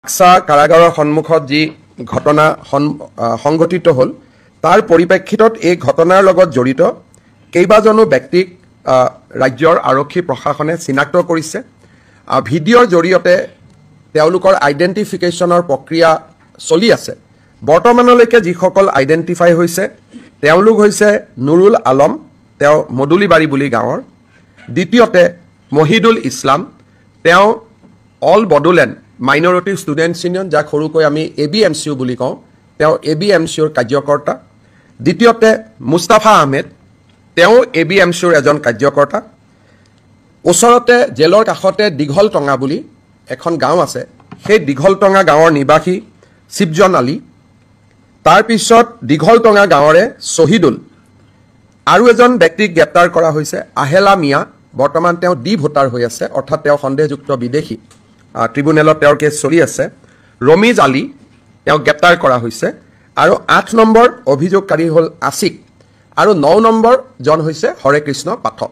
বাক্সা কাৰাগাৰৰ সন্মুখত যি ঘটনা সংঘটিত হ'ল তাৰ পৰিপ্ৰেক্ষিতত এই ঘটনাৰ লগত জড়িত কেইবাজনো ব্যক্তিক ৰাজ্যৰ আৰক্ষী প্ৰশাসনে চিনাক্ত কৰিছে। ভিডিঅ'ৰ জৰিয়তে তেওঁলোকৰ আইডেণ্টিফিকেশ্যনৰ প্ৰক্ৰিয়া চলি আছে। বৰ্তমানলৈকে যিসকল আইডেণ্টিফাই হৈছে তেওঁলোক হৈছে নুৰুল আলম, তেওঁ মদুলিবাৰী বুলি গাঁৱৰ। দ্বিতীয়তে মহিদুল ইছলাম, তেওঁ all Bodoland minority students union, যাক সৰুকৈ আমি ABMCU বুলি কওঁ, তেওঁ ABMCUৰ কাৰ্যকৰ্তা। দ্বিতীয়তে মুস্তাফা আহমেদ, তেওঁ ABMCUৰ এজন কাৰ্যকৰ্তা। ওচৰতে জেলৰ কাষতে দীঘলটঙা বুলি এখন গাঁও আছে, সেই দীঘলটঙা গাঁৱৰ নিবাসী শিৱজন আলী। তাৰপিছত দীঘলটঙা গাঁৱৰে শ্বহীদুল। আৰু এজন ব্যক্তিক গ্ৰেপ্তাৰ কৰা হৈছে আহেলা মিয়া, বৰ্তমান তেওঁ ভোটাৰ হৈ আছে, অৰ্থাৎ তেওঁ সন্দেহযুক্ত বিদেশী। ট্ৰিব্যুনেলত তেওঁৰ কেছ চলি আছে। ৰমিজ আলী, তেওঁক গ্ৰেপ্তাৰ কৰা হৈছে। আৰু 8 নম্বৰ অভিযোগকাৰী হ'ল আছিক, আৰু 9 নম্বৰজন হৈছে হৰে কৃষ্ণ পাঠক।